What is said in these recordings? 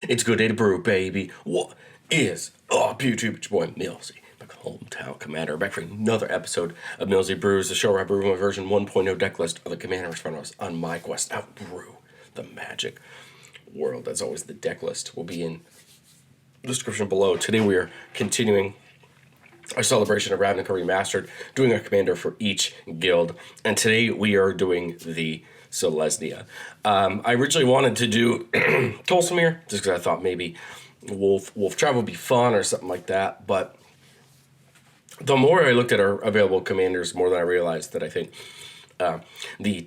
It's good day to brew, baby. What is up, YouTube? It's your boy, Millsy, my hometown commander. Back for another episode of Millsy Brews, the show where I brew my version 1.0 deck list of the commanders front of us on my quest out brew the magic world. As always, the deck list will be in the description below. Today we are continuing our celebration of Ravnica Remastered, doing a commander for each guild. And today we are doing the Selesnya. I originally wanted to do Tolsimir, just because I thought maybe Wolf Tribe would be fun or something like that. But the more I looked at our available commanders, more than I realized that I think the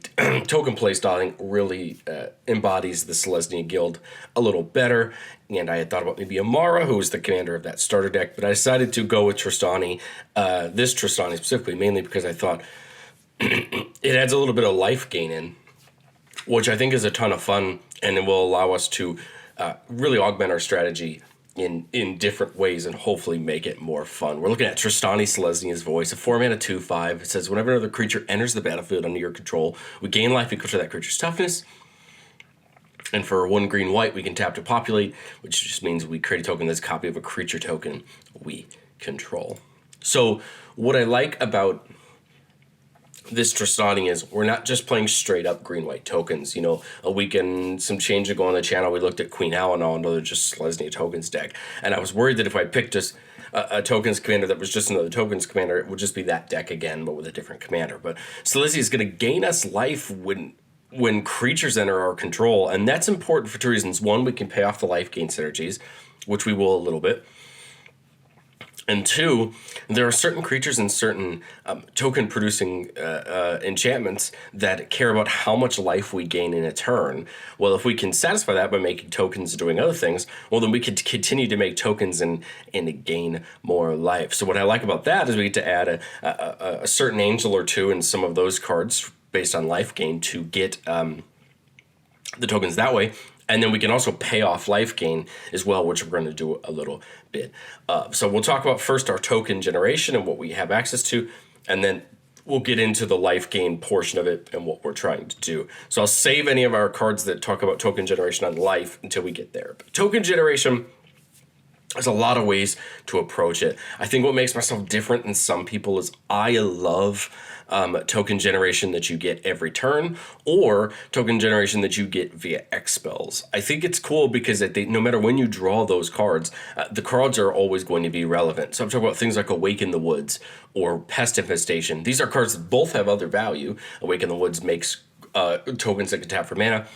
token playstyling really embodies the Selesnya guild a little better. And I had thought about maybe Amara, who was the commander of that starter deck, but I decided to go with Trostani, this Trostani specifically, mainly because I thought it adds a little bit of life gain in, which I think is a ton of fun, and it will allow us to really augment our strategy in different ways and hopefully make it more fun. We're looking at Trostani Selesnya's voice, a 4-mana 2/5. It says, whenever another creature enters the battlefield under your control, we gain life equal to that creature's toughness. And for 1 green-white, we can tap to populate, which just means we create a token that's a copy of a creature token we control. So what I like about this Trostani is we're not just playing straight up green-white tokens. You know, a week and some change ago on the channel, we looked at Queen Owl and all another just Selesnya tokens deck. And I was worried that if I picked just a tokens commander that was just another tokens commander, it would just be that deck again, but with a different commander. But Selesnya is going to gain us life when creatures enter our control, and that's important for 2 reasons. 1, we can pay off the life gain synergies, which we will a little bit. And 2, there are certain creatures and certain token-producing enchantments that care about how much life we gain in a turn. Well, if we can satisfy that by making tokens and doing other things, well, then we could continue to make tokens and gain more life. So what I like about that is we get to add a certain angel or two in some of those cards based on life gain to get the tokens that way. And then we can also pay off life gain as well, which we're going to do a little bit of. So we'll talk about first our token generation and what we have access to, and then we'll get into the life gain portion of it and what we're trying to do. So I'll save any of our cards that talk about token generation on life until we get there. But token generation, there's a lot of ways to approach it. I think what makes myself different than some people is I love token generation that you get every turn, or token generation that you get via X spells. I think it's cool because no matter when you draw those cards, the cards are always going to be relevant. So I'm talking about things like Awaken the Woods or Pest Infestation. These are cards that both have other value. Awaken the Woods makes tokens that can tap for mana.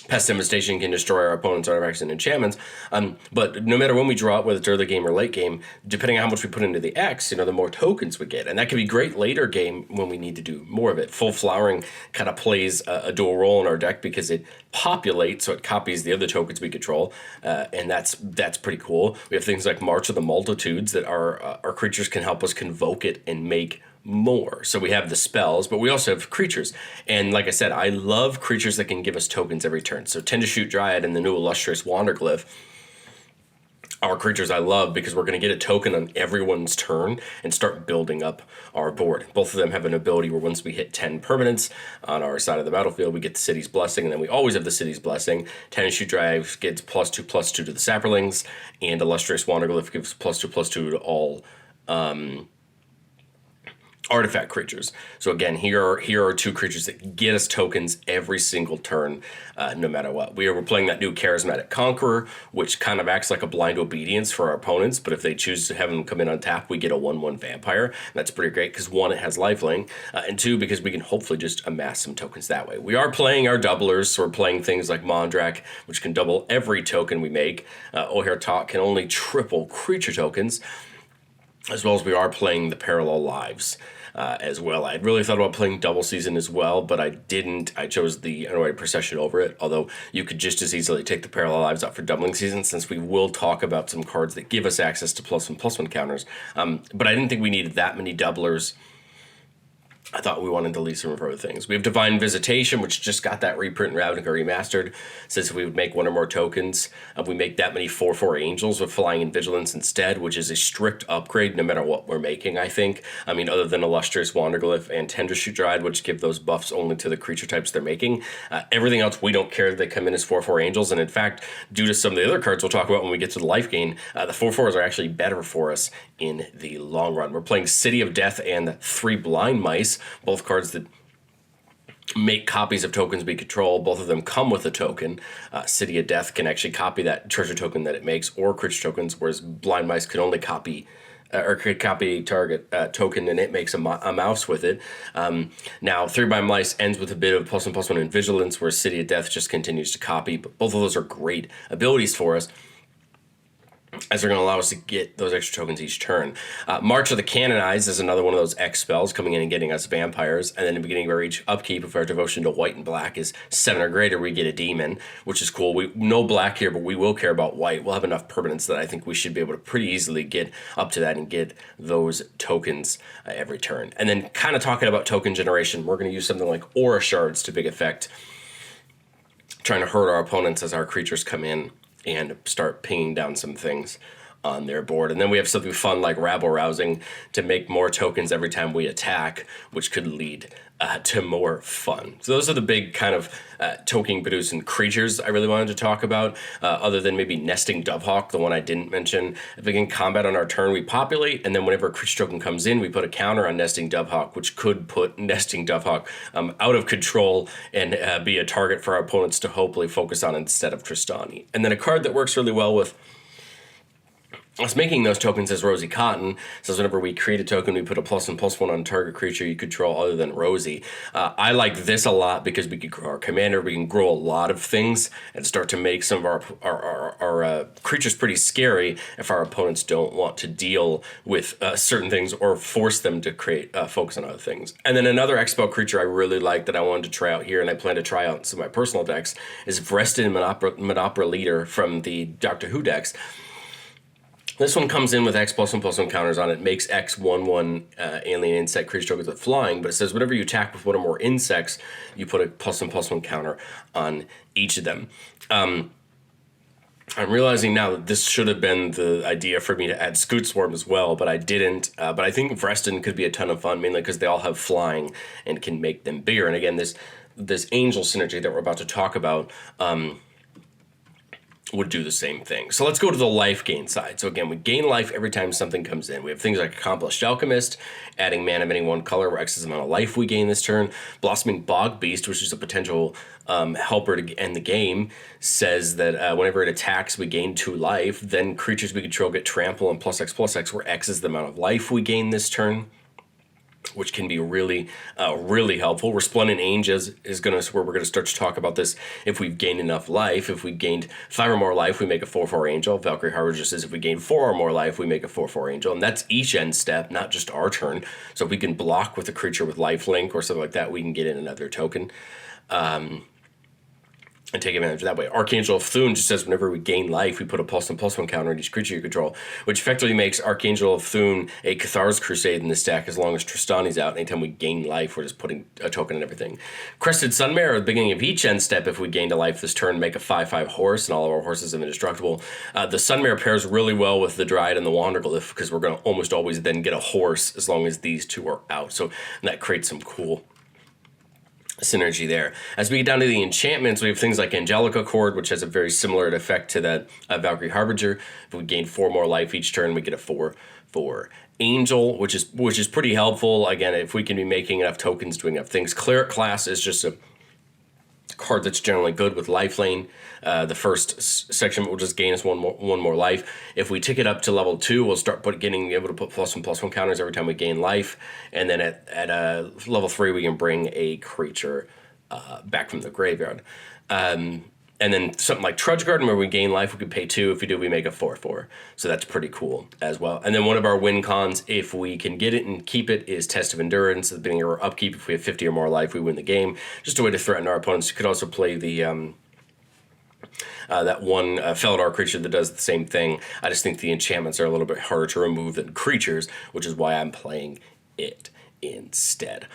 Pest Infestation can destroy our opponent's artifacts and enchantments, but no matter when we draw it, whether it's early game or late game, depending on how much we put into the X, the more tokens we get. And that can be great later game when we need to do more of it. Full Flowering kind of plays a dual role in our deck because it populates, so it copies the other tokens we control, and that's pretty cool. We have things like March of the Multitudes that our creatures can help us convoke it and make more. So we have the spells, but we also have creatures. And like I said, I love creatures that can give us tokens every turn. So Tend to Shoot Dryad and the new Illustrious Wanderglyph are creatures I love because we're going to get a token on everyone's turn and start building up our board. Both of them have an ability where once we hit 10 permanents on our side of the battlefield, we get the City's Blessing, and then we always have the City's Blessing. Tend to Shoot Dryad gets +2/+2 to the Saprolings, and Illustrious Wanderglyph gives +2/+2 to all artifact creatures. So again, here are 2 creatures that get us tokens every single turn, no matter what. We're playing that new Charismatic Conqueror, which kind of acts like a blind obedience for our opponents, but if they choose to have them come in on tap, we get a 1/1 vampire. And that's pretty great because 1, it has lifelink, and 2, because we can hopefully just amass some tokens that way. We are playing our doublers, so we're playing things like Mondrak, which can double every token we make. O'Hare Talk can only triple creature tokens, as well as we are playing the Parallel Lives as well. I really thought about playing Double Season as well, but I didn't. I chose the Unweighted Procession over it, although you could just as easily take the Parallel Lives out for Doubling Season, since we will talk about some cards that give us access to +1/+1 counters. But I didn't think we needed that many doublers I thought we wanted to leave some of our other things. We have Divine Visitation, which just got that reprint and Ravnica Remastered. It says if we would make one or more tokens, we make that many 4/4 Angels with Flying and Vigilance instead, which is a strict upgrade no matter what we're making, I think. I mean, other than Illustrious Wanderglyph and Tendershoot Dryad, which give those buffs only to the creature types they're making. Everything else, we don't care that they come in as 4/4 Angels. And in fact, due to some of the other cards we'll talk about when we get to the life gain, the 4/4s are actually better for us in the long run. We're playing City of Death and 3 Blind Mice, both cards that make copies of tokens we control. Both of them come with a token. City of Death can actually copy that treasure token that it makes, or creature tokens, whereas Blind Mice could only copy or could copy a target token, and it makes a mouse with it. Now, 3 Blind Mice ends with a bit of +1/+1 in Vigilance, where City of Death just continues to copy. But both of those are great abilities for us, as they're going to allow us to get those extra tokens each turn. March of the Canonized is another one of those X spells coming in and getting us vampires. And then at the beginning of each upkeep, if our devotion to white and black is 7 or greater, we get a demon, which is cool. We no black here, but we will care about white. We'll have enough permanents that I think we should be able to pretty easily get up to that and get those tokens every turn. And then kind of talking about token generation, we're going to use something like Aura Shards to big effect, trying to hurt our opponents as our creatures come in and start pinging down some things on their board. And then we have something fun like Rabble Rousing to make more tokens every time we attack, which could lead to more fun. So those are the big kind of token producing creatures I really wanted to talk about, other than maybe Nesting Dovehawk, the one I didn't mention. If we can combat on our turn, we populate, and then whenever a creature token comes in, we put a counter on Nesting Dovehawk, which could put Nesting Dovehawk out of control and be a target for our opponents to hopefully focus on instead of Trostani. And then a card that works really well with us making those tokens as Rosie Cotton says whenever we create a token, we put a +1/+1 on a target creature you control other than Rosie. I like this a lot because we can grow our commander, we can grow a lot of things and start to make some of our creatures pretty scary if our opponents don't want to deal with certain things or force them to create focus on other things. And then another X-Spell creature I really like that I wanted to try out here, and I plan to try out in some of my personal decks, is Vrestin Monopera Leader from the Doctor Who decks. This one comes in with X +1/+1 counters on it, makes X 1/1 alien insect creature tokens with flying, but it says whenever you attack with one or more insects, you put a +1/+1 counter on each of them. I'm realizing now that this should have been the idea for me to add Scoot Swarm as well, but I didn't. But I think Vrestin could be a ton of fun, mainly because they all have flying and can make them bigger. And again, this angel synergy that we're about to talk about would do the same thing. So let's go to the life gain side. So again, we gain life every time something comes in. We have things like Accomplished Alchemist, adding mana of any one color, where X is the amount of life we gain this turn. Blossoming Bog Beast, which is a potential helper to end the game, says that whenever it attacks, we gain 2 life. Then creatures we control get trample and +X/+X, where X is the amount of life we gain this turn, which can be really, really helpful. Resplendent Angels is where we're going to start to talk about this if we've gained enough life. If we gained 5 or more life, we make a 4/4 Angel. Valkyrie Harbinger says if we gain 4 or more life, we make a 4/4 Angel. And that's each end step, not just our turn. So if we can block with a creature with lifelink or something like that, we can get in another token. And take advantage of that way. Archangel of Thune just says whenever we gain life, we put a +1/+1 counter on each creature you control, which effectively makes Archangel of Thune a Cathar's Crusade in this deck as long as Trostani's out. Anytime we gain life, we're just putting a token and everything. Crested Sunmare at the beginning of each end step, if we gained a life this turn, make a 5/5 horse, and all of our horses are indestructible. The Sunmare pairs really well with the Dryad and the Wanderglyph because we're going to almost always then get a horse as long as these two are out. So that creates some cool synergy there. As we get down to the enchantments, we have things like Angelica Chord, which has a very similar effect to that Valkyrie Harbinger. If we gain 4 more life each turn, we get a 4/4 Angel, which is pretty helpful. Again, if we can be making enough tokens, doing enough things. Cleric class is just a card that's generally good with lifelane. The first section will just gain us one more life. If we tick it up to level 2, we'll start getting able to put +1/+1 counters every time we gain life. And then at level 3, we can bring a creature back from the graveyard. And then something like Trudge Garden, where we gain life, we could pay 2. If we do, we make a 4/4. So that's pretty cool as well. And then one of our win cons, if we can get it and keep it, is Test of Endurance. At the beginning of our upkeep, if we have 50 or more life, we win the game. Just a way to threaten our opponents. You could also play the that one Felidar creature that does the same thing. I just think the enchantments are a little bit harder to remove than creatures, which is why I'm playing it instead.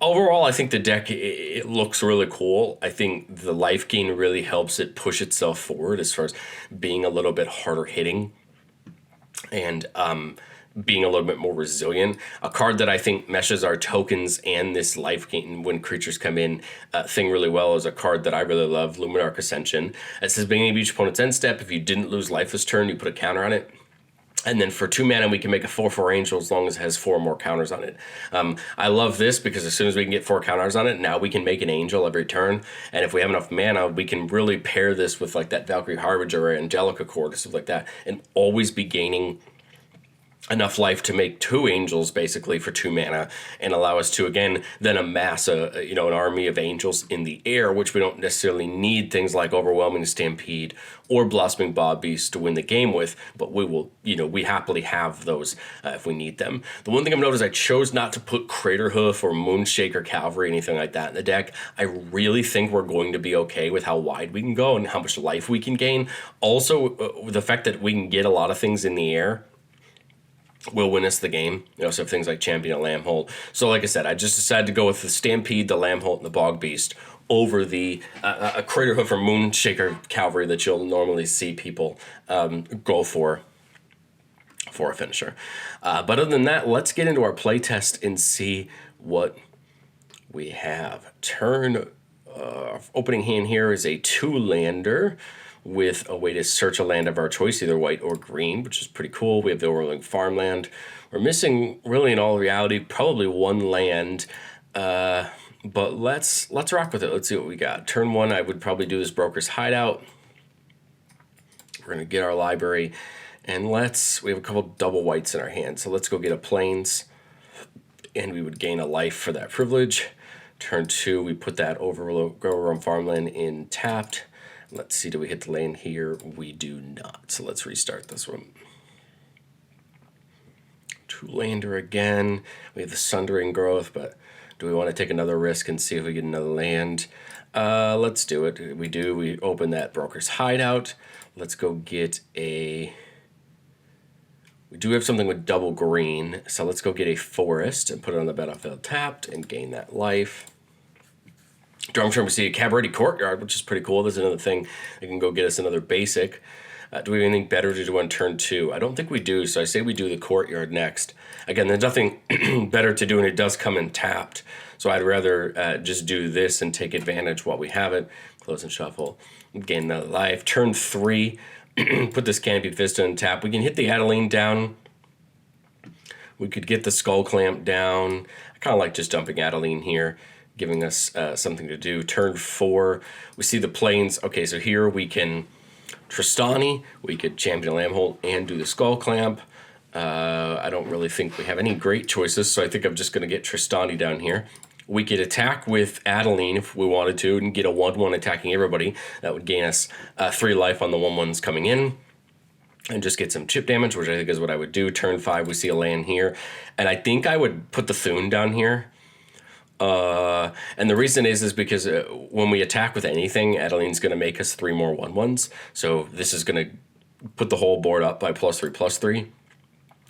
Overall, I think the deck, it looks really cool. I think the life gain really helps it push itself forward as far as being a little bit harder hitting and being a little bit more resilient. A card that I think meshes our tokens and this life gain when creatures come in thing really well is a card that I really love, Luminarch Ascension. It says beginning of each opponent's end step, if you didn't lose life this turn, you put a counter on it. And then for 2 mana, we can make a 4/4 angel as long as it has 4 more counters on it. I love this because as soon as we can get 4 counters on it, now we can make an angel every turn. And if we have enough mana, we can really pair this with like that Valkyrie Harbinger or Angelica Chord or stuff like that, and always be gaining enough life to make 2 angels basically for 2 mana and allow us to again then amass an army of angels in the air, which we don't necessarily need things like Overwhelming Stampede or Blossoming Bob Beast to win the game with, but we will, we happily have those if we need them. The one thing I've noticed, I chose not to put Craterhoof or Moonshaker Cavalry, anything like that in the deck. I really think we're going to be okay with how wide we can go and how much life we can gain. Also, the fact that we can get a lot of things in the air will win us the game. So things like Champion of Lambholt. So like I said, I just decided to go with the Stampede, the Lambholt, and the Bog Beast over the a Craterhoof or Moonshaker Cavalry that you'll normally see people go for a finisher. But other than that, let's get into our playtest and see what we have. Opening hand here is a 2-lander with a way to search a land of our choice, either white or green, which is pretty cool. We have the Overwhelming Farmland. We're missing, really in all reality, probably 1 land, but let's rock with it. Let's see what we got. Turn 1, I would probably do this Broker's Hideout. We're going to get our library, and we have a couple double whites in our hand, so let's go get a Plains, and we would gain a life for that privilege. Turn 2, we put that Overwhelming Farmland in tapped. Let's see, do we hit the land here? We do not. So let's restart this one. 2-lander again. We have the Sundering Growth, but do we want to take another risk and see if we get another land? Let's do it. We do. We open that Broker's Hideout. Let's go get a... We do have something with double green, so let's go get a Forest and put it on the battlefield tapped and gain that life. Drumstrom, we see a Cabaret Courtyard, which is pretty cool. There's another thing that can go get us another basic. Do we have anything better to do on turn 2? I don't think we do, so I say we do the Courtyard next. Again, there's nothing better to do, and it does come in tapped. So I'd rather just do this and take advantage while we have it. Close and shuffle. Gain the life. Turn 3, put this Canopy Vista in tap. We can hit the Adeline down. We could get the Skull Clamp down. I kind of like just dumping Adeline here, giving us something to do. Turn 4, we see the Plains. Okay, so here we can Trostani, we could Champion Lambholt and do the Skull Clamp. I don't really think we have any great choices, so I think I'm just going to get Trostani down here. We could attack with Adeline if we wanted to and get a 1/1 attacking everybody. That would gain us 3 life on the 1/1s coming in and just get some chip damage, which I think is what I would do. Turn 5, we see a land here. And I think I would put the Thune down here. And the reason is because when we attack with anything, Adeline's going to make us 3 more 1/1s. So this is going to put the whole board up by +3/+3.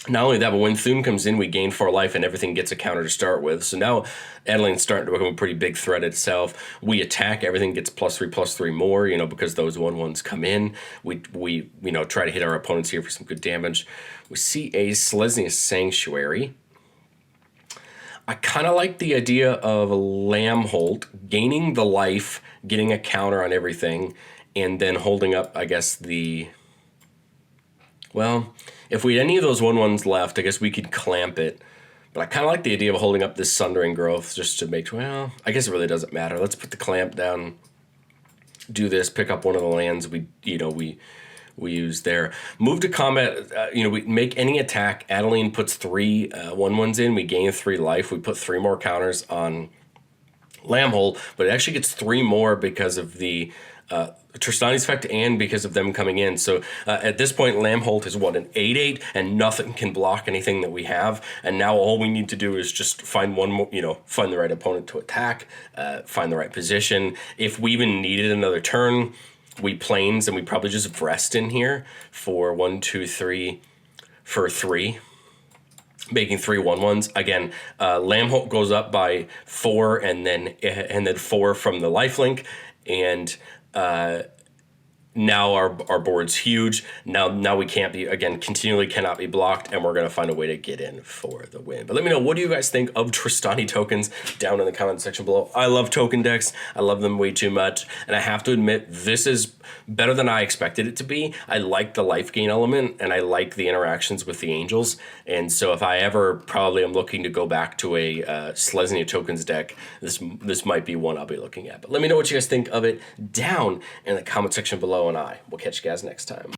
Not only that, but when Thune comes in, we gain 4 life and everything gets a counter to start with. So now Adeline's starting to become a pretty big threat itself. We attack, everything gets +3/+3 more, because those 1/1s come in. We try to hit our opponents here for some good damage. We see a Selesnya Sanctuary. I kind of like the idea of a Lambholt gaining the life, getting a counter on everything, and then holding up, I guess, if we had any of those 1/1s left, I guess we could clamp it. But I kind of like the idea of holding up this Sundering Growth just to make, I guess it really doesn't matter. Let's put the clamp down, do this, pick up one of the lands we use there. Move to combat, we make any attack. Adeline puts 3 1/1s in. We gain 3 life. We put 3 more counters on Lambholt, but it actually gets 3 more because of the Trostani's effect and because of them coming in. So at this point, Lambholt is an 8/8, and nothing can block anything that we have. And now all we need to do is just find one more, find the right opponent to attack, find the right position. If we even needed another turn, we Plains, and we probably just rest in here for 1, 2, 3 for 3. making 3/1/1s. Again, Lambholt goes up by 4, and then 4 from the lifelink, and now our board's huge. Now we can't be, again, continually cannot be blocked, and we're going to find a way to get in for the win. But let me know, what do you guys think of Trostani tokens down in the comment section below. I love token decks. I love them way too much, and I have to admit, this is better than I expected it to be. I like the life gain element, and I like the interactions with the angels, and so if I ever probably am looking to go back to a Selesnya tokens deck, this might be one I'll be looking at. But let me know what you guys think of it down in the comment section below, and I will catch you guys next time.